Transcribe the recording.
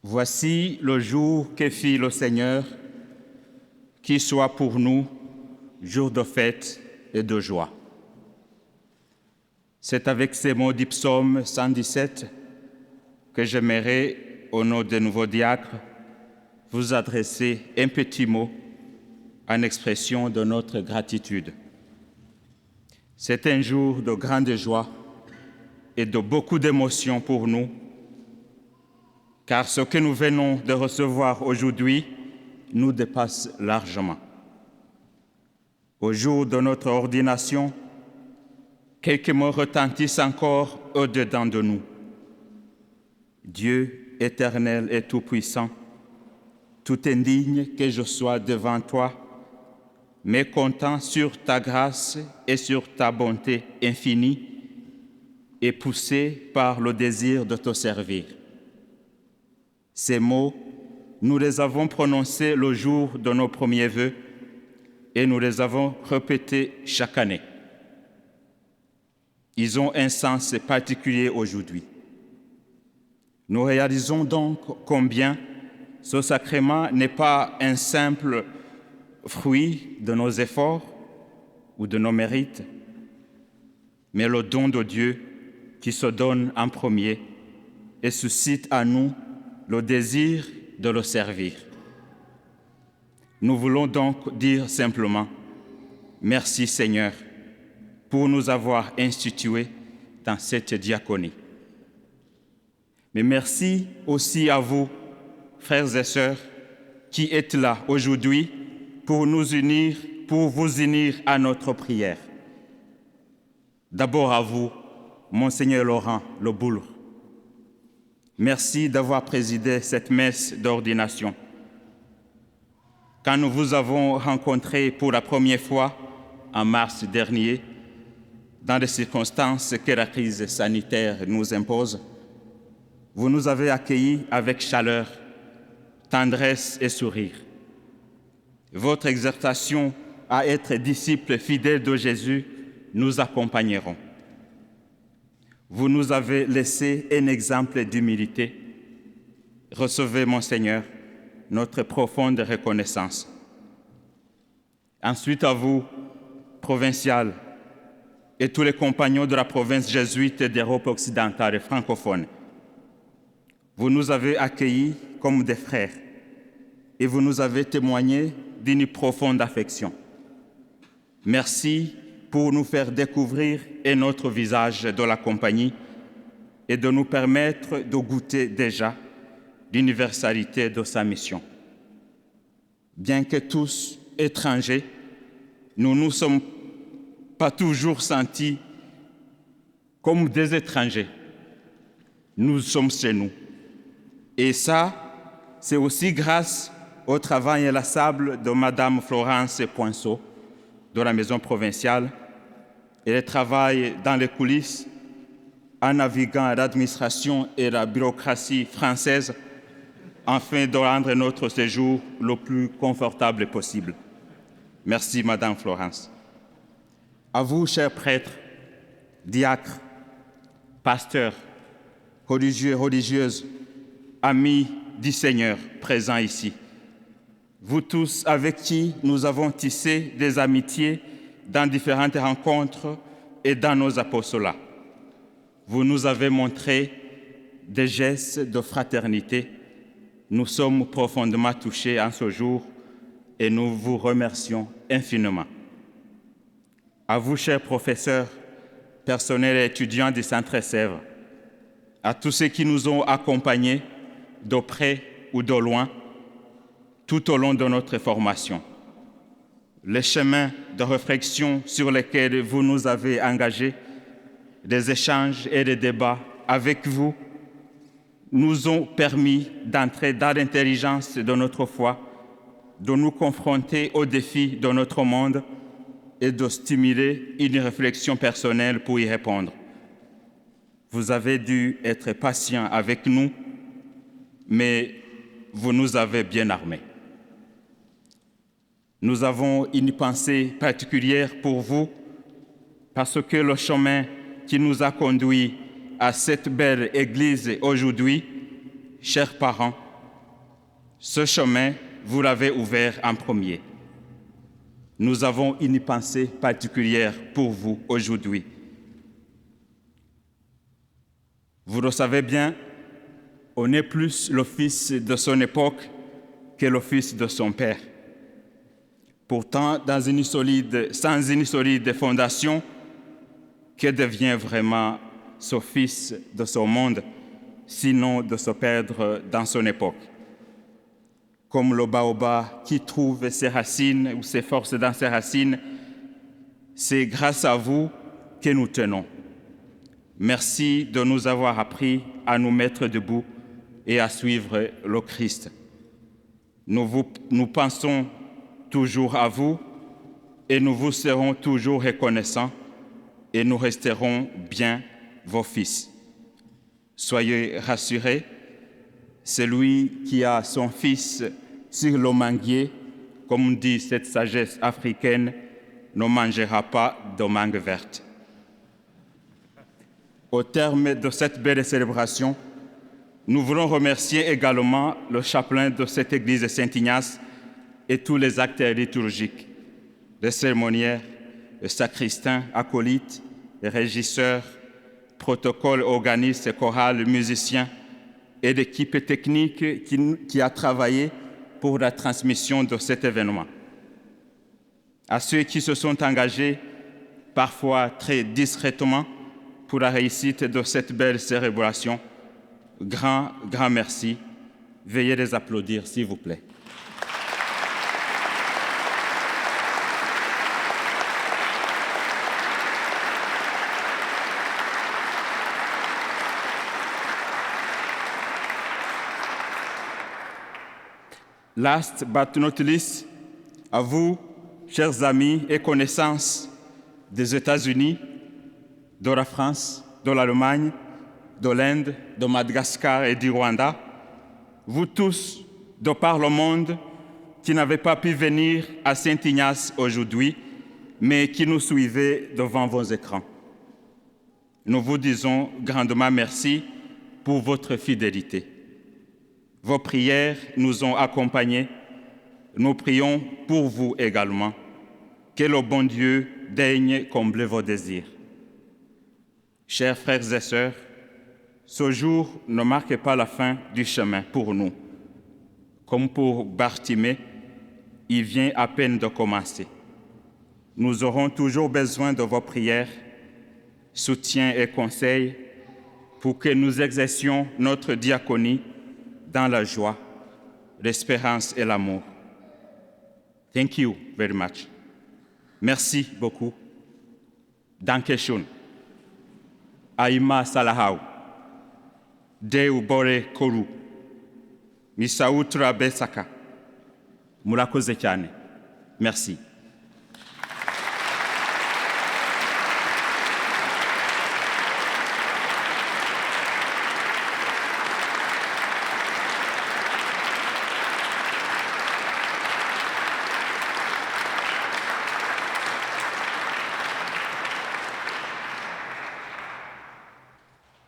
Voici le jour que fit le Seigneur, qu'il soit pour nous jour de fête et de joie. C'est avec ces mots du psaume 117 que j'aimerais, au nom des nouveaux diacres, vous adresser un petit mot en expression de notre gratitude. C'est un jour de grande joie et de beaucoup d'émotions pour nous, car ce que nous venons de recevoir aujourd'hui nous dépasse largement. Au jour de notre ordination, quelques mots retentissent encore au-dedans de nous. Dieu éternel et tout-puissant, tout indigne que je sois devant toi, mais comptant sur ta grâce et sur ta bonté infinie, et poussé par le désir de te servir. Ces mots, nous les avons prononcés le jour de nos premiers vœux et nous les avons répétés chaque année. Ils ont un sens particulier aujourd'hui. Nous réalisons donc combien ce sacrement n'est pas un simple fruit de nos efforts ou de nos mérites, mais le don de Dieu qui se donne en premier et suscite à nous le désir de le servir. Nous voulons donc dire simplement « Merci Seigneur » pour nous avoir institués dans cette diaconie. Mais merci aussi à vous, frères et sœurs, qui êtes là aujourd'hui pour nous unir, pour vous unir à notre prière. D'abord à vous, Monseigneur Laurent Le Boulre. Merci d'avoir présidé cette messe d'ordination. Quand nous vous avons rencontré pour la première fois en mars dernier, dans les circonstances que la crise sanitaire nous impose, vous nous avez accueillis avec chaleur, tendresse et sourire. Votre exhortation à être disciples fidèles de Jésus nous accompagneront. Vous nous avez laissé un exemple d'humilité. Recevez, mon Seigneur, notre profonde reconnaissance. Ensuite, à vous, provincial, et tous les compagnons de la province jésuite d'Europe occidentale et francophone, vous nous avez accueillis comme des frères et vous nous avez témoigné d'une profonde affection. Merci pour nous faire découvrir un autre visage de la compagnie et de nous permettre de goûter déjà l'universalité de sa mission. Bien que tous étrangers, nous ne nous sommes pas toujours sentis comme des étrangers. Nous sommes chez nous. Et ça, c'est aussi grâce au travail inlassable de Madame Florence Poinceau, de la maison provinciale. Elle travaille dans les coulisses en naviguant l'administration et la bureaucratie française afin de rendre notre séjour le plus confortable possible. Merci, Madame Florence. À vous, chers prêtres, diacres, pasteurs, religieux, religieuses, amis du Seigneur présents ici, vous tous avec qui nous avons tissé des amitiés dans différentes rencontres et dans nos apostolats. Vous nous avez montré des gestes de fraternité. Nous sommes profondément touchés en ce jour et nous vous remercions infiniment. À vous, chers professeurs, personnels et étudiants du Centre Sèvres, à tous ceux qui nous ont accompagnés de près ou de loin tout au long de notre formation. Les chemins de réflexion sur lesquels vous nous avez engagés, des échanges et des débats avec vous nous ont permis d'entrer dans l'intelligence de notre foi, de nous confronter aux défis de notre monde et de stimuler une réflexion personnelle pour y répondre. Vous avez dû être patient avec nous, mais vous nous avez bien armés. Nous avons une pensée particulière pour vous parce que le chemin qui nous a conduits à cette belle église aujourd'hui, chers parents, Ce chemin, vous l'avez ouvert en premier. Nous avons une pensée particulière pour vous aujourd'hui. Vous le savez bien, on est plus le fils de son époque que le fils de son père. Pourtant, sans une solide fondation, que devient vraiment ce fils de son monde, sinon de se perdre dans son époque? Comme le baobab qui trouve ses racines ou ses forces dans ses racines, c'est grâce à vous que nous tenons. Merci de nous avoir appris à nous mettre debout et à suivre le Christ. Nous pensons toujours à vous et nous vous serons toujours reconnaissants et nous resterons bien vos fils. Soyez rassurés, celui qui a son fils sur le manguier, comme dit cette sagesse africaine, ne mangera pas de mangue verte. Au terme de cette belle célébration, nous voulons remercier également le chapelain de cette église Saint-Ignace et tous les acteurs liturgiques, les cérémoniaires, les sacristains, acolytes, les régisseurs, protocoles, organistes, chorales, musiciens et l'équipe technique qui a travaillé pour la transmission de cet événement. À ceux qui se sont engagés, parfois très discrètement, pour la réussite de cette belle célébration, grand merci. Veuillez les applaudir, s'il vous plaît. Last but not least, à vous, chers amis et connaissances des États-Unis, de la France, de l'Allemagne, de l'Inde, de Madagascar et du Rwanda, vous tous, de par le monde, qui n'avez pas pu venir à Saint-Ignace aujourd'hui, mais qui nous suivez devant vos écrans. Nous vous disons grandement merci pour votre fidélité. Vos prières nous ont accompagnés. Nous prions pour vous également. Que le bon Dieu daigne combler vos désirs. Chers frères et sœurs, ce jour ne marque pas la fin du chemin pour nous. Comme pour Bartimée, il vient à peine de commencer. Nous aurons toujours besoin de vos prières, soutien et conseils pour que nous exercions notre diaconie dans la joie, l'espérance et l'amour. Thank you very much. Merci beaucoup. Dankeschön. Aima salahau. Deu bore koru. Misautra besaka. Murakoze cyane. Merci.